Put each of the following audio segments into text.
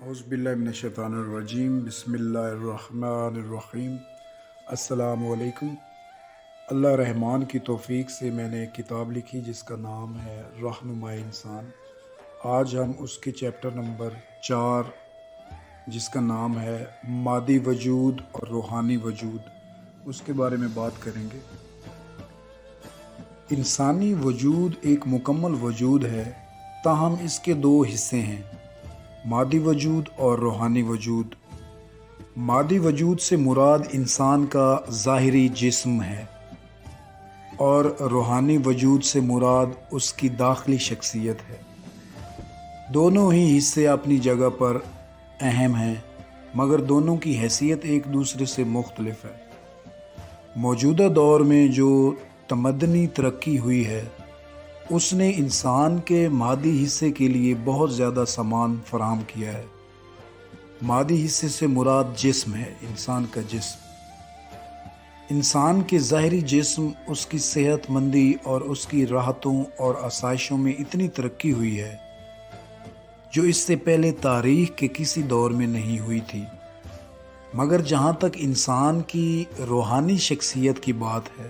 اعوذ باللہ من الشیطان الرجیم، بسم اللہ الرحمن الرحیم۔ السلام علیکم۔ اللہ رحمان کی توفیق سے میں نے ایک کتاب لکھی جس کا نام ہے رہنمائے انسان۔ آج ہم اس کے چیپٹر نمبر 4 جس کا نام ہے مادی وجود اور روحانی وجود، اس کے بارے میں بات کریں گے۔ انسانی وجود ایک مکمل وجود ہے، تاہم اس کے دو حصے ہیں، مادی وجود اور روحانی وجود۔ مادی وجود سے مراد انسان کا ظاہری جسم ہے اور روحانی وجود سے مراد اس کی داخلی شخصیت ہے۔ دونوں ہی حصے اپنی جگہ پر اہم ہیں، مگر دونوں کی حیثیت ایک دوسرے سے مختلف ہے۔ موجودہ دور میں جو تمدنی ترقی ہوئی ہے اس نے انسان کے مادی حصے کے لیے بہت زیادہ سامان فراہم کیا ہے۔ مادی حصے سے مراد جسم ہے، انسان کا جسم۔ انسان کے ظاہری جسم، اس کی صحت مندی اور اس کی راحتوں اور آسائشوں میں اتنی ترقی ہوئی ہے جو اس سے پہلے تاریخ کے کسی دور میں نہیں ہوئی تھی۔ مگر جہاں تک انسان کی روحانی شخصیت کی بات ہے،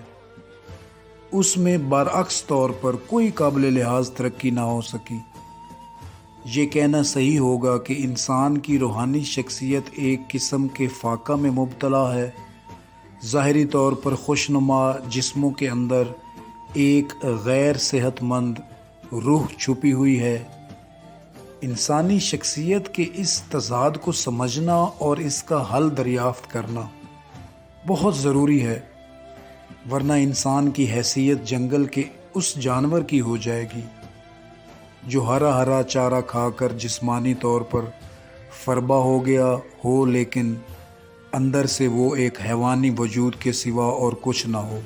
اس میں برعکس طور پر کوئی قابل لحاظ ترقی نہ ہو سکی۔ یہ کہنا صحیح ہوگا کہ انسان کی روحانی شخصیت ایک قسم کے فاقہ میں مبتلا ہے۔ ظاہری طور پر خوشنما جسموں کے اندر ایک غیر صحت مند روح چھپی ہوئی ہے۔ انسانی شخصیت کے اس تضاد کو سمجھنا اور اس کا حل دریافت کرنا بہت ضروری ہے، ورنہ انسان کی حیثیت جنگل کے اس جانور کی ہو جائے گی جو ہرا ہرا چارہ کھا کر جسمانی طور پر فربا ہو گیا ہو، لیکن اندر سے وہ ایک حیوانی وجود کے سوا اور کچھ نہ ہو۔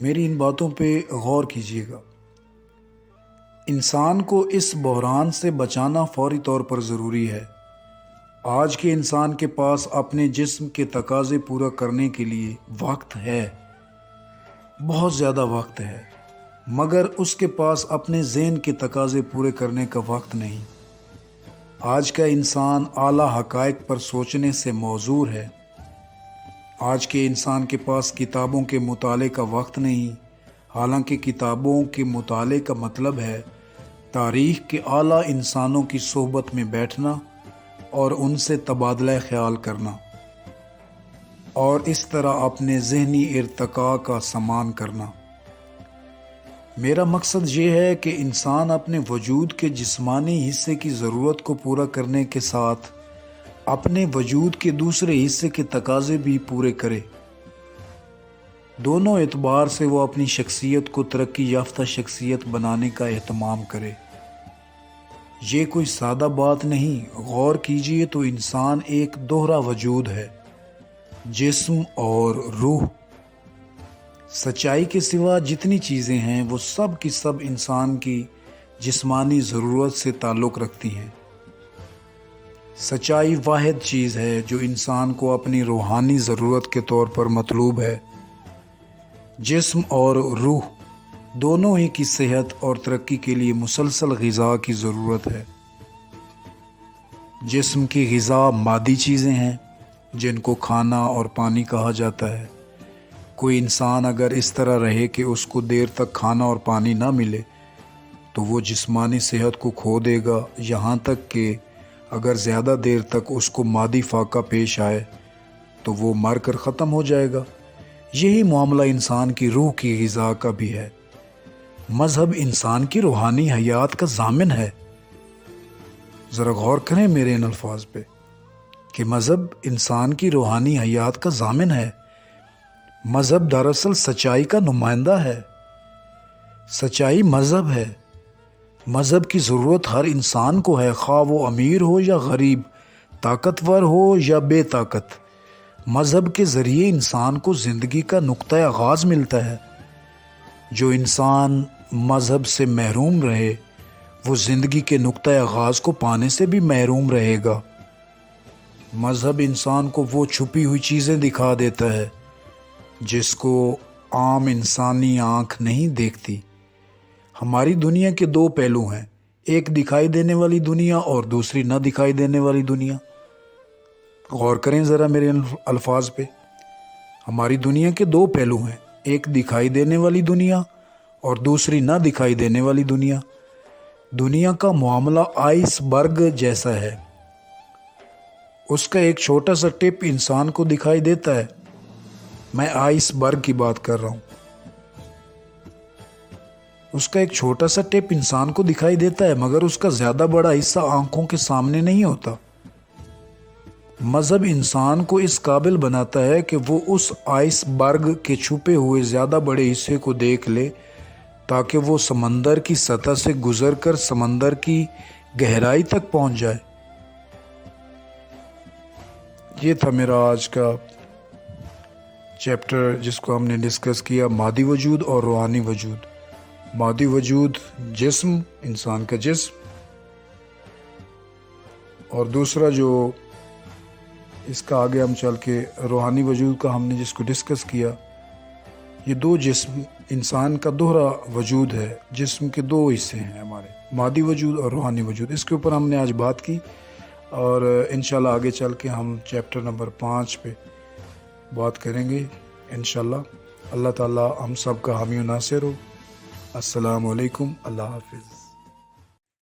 میری ان باتوں پہ غور کیجیے گا۔ انسان کو اس بحران سے بچانا فوری طور پر ضروری ہے۔ آج کے انسان کے پاس اپنے جسم کے تقاضے پورا کرنے کے لیے وقت ہے، بہت زیادہ وقت ہے، مگر اس کے پاس اپنے ذہن کے تقاضے پورے کرنے کا وقت نہیں۔ آج کا انسان اعلیٰ حقائق پر سوچنے سے معذور ہے۔ آج کے انسان کے پاس کتابوں کے مطالعے کا وقت نہیں، حالانکہ کتابوں کے مطالعے کا مطلب ہے تاریخ کے اعلیٰ انسانوں کی صحبت میں بیٹھنا اور ان سے تبادلہ خیال کرنا، اور اس طرح اپنے ذہنی ارتقاء کا سامان کرنا۔ میرا مقصد یہ ہے کہ انسان اپنے وجود کے جسمانی حصے کی ضرورت کو پورا کرنے کے ساتھ اپنے وجود کے دوسرے حصے کے تقاضے بھی پورے کرے۔ دونوں اعتبار سے وہ اپنی شخصیت کو ترقی یافتہ شخصیت بنانے کا اہتمام کرے۔ یہ کوئی سادہ بات نہیں۔ غور کیجئے تو انسان ایک دوہرا وجود ہے، جسم اور روح۔ سچائی کے سوا جتنی چیزیں ہیں وہ سب کی سب انسان کی جسمانی ضرورت سے تعلق رکھتی ہیں۔ سچائی واحد چیز ہے جو انسان کو اپنی روحانی ضرورت کے طور پر مطلوب ہے۔ جسم اور روح دونوں ہی کی صحت اور ترقی کے لیے مسلسل غذا کی ضرورت ہے۔ جسم کی غذا مادی چیزیں ہیں جن کو کھانا اور پانی کہا جاتا ہے۔ کوئی انسان اگر اس طرح رہے کہ اس کو دیر تک کھانا اور پانی نہ ملے تو وہ جسمانی صحت کو کھو دے گا، یہاں تک کہ اگر زیادہ دیر تک اس کو مادی فاقہ پیش آئے تو وہ مر کر ختم ہو جائے گا۔ یہی معاملہ انسان کی روح کی غذا کا بھی ہے۔ مذہب انسان کی روحانی حیات کا ضامن ہے۔ ذرا غور کریں میرے ان الفاظ پہ کہ مذہب انسان کی روحانی حیات کا ضامن ہے۔ مذہب دراصل سچائی کا نمائندہ ہے۔ سچائی مذہب ہے۔ مذہب کی ضرورت ہر انسان کو ہے، خواہ وہ امیر ہو یا غریب، طاقتور ہو یا بے طاقت۔ مذہب کے ذریعے انسان کو زندگی کا نقطہ آغاز ملتا ہے۔ جو انسان مذہب سے محروم رہے وہ زندگی کے نقطہ آغاز کو پانے سے بھی محروم رہے گا۔ مذہب انسان کو وہ چھپی ہوئی چیزیں دکھا دیتا ہے جس کو عام انسانی آنکھ نہیں دیکھتی۔ ہماری دنیا کے دو پہلو ہیں، ایک دکھائی دینے والی دنیا اور دوسری نہ دکھائی دینے والی دنیا۔ غور کریں ذرا میرے الفاظ پہ۔ ہماری دنیا کے دو پہلو ہیں، ایک دکھائی دینے والی دنیا اور دوسری نہ دکھائی دینے والی دنیا۔ دنیا کا معاملہ آئس برگ جیسا ہے، اس کا ایک چھوٹا سا ٹپ انسان کو دکھائی دیتا ہے۔ میں آئس برگ کی بات کر رہا ہوں۔ اس کا ایک چھوٹا سا ٹپ انسان کو دکھائی دیتا ہے، مگر اس کا زیادہ بڑا حصہ آنکھوں کے سامنے نہیں ہوتا۔ مذہب انسان کو اس قابل بناتا ہے کہ وہ اس آئس برگ کے چھپے ہوئے زیادہ بڑے حصے کو دیکھ لے، تاکہ وہ سمندر کی سطح سے گزر کر سمندر کی گہرائی تک پہنچ جائے۔ یہ تھا میرا آج کا چیپٹر جس کو ہم نے ڈسکس کیا، مادی وجود اور روحانی وجود۔ مادی وجود جسم، انسان کا جسم، اور دوسرا جو اس کا آگے ہم چل کے روحانی وجود کا ہم نے جس کو ڈسکس کیا، یہ دو جسم انسان کا دوہرا وجود ہے۔ جسم کے دو حصے ہیں ہمارے، مادی وجود اور روحانی وجود۔ اس کے اوپر ہم نے آج بات کی، اور انشاءاللہ آگے چل کے ہم چیپٹر نمبر 5 پہ بات کریں گے انشاءاللہ۔ اللہ تعالی ہم سب کا حامی و ناصر ہو۔ السلام علیکم، اللہ حافظ۔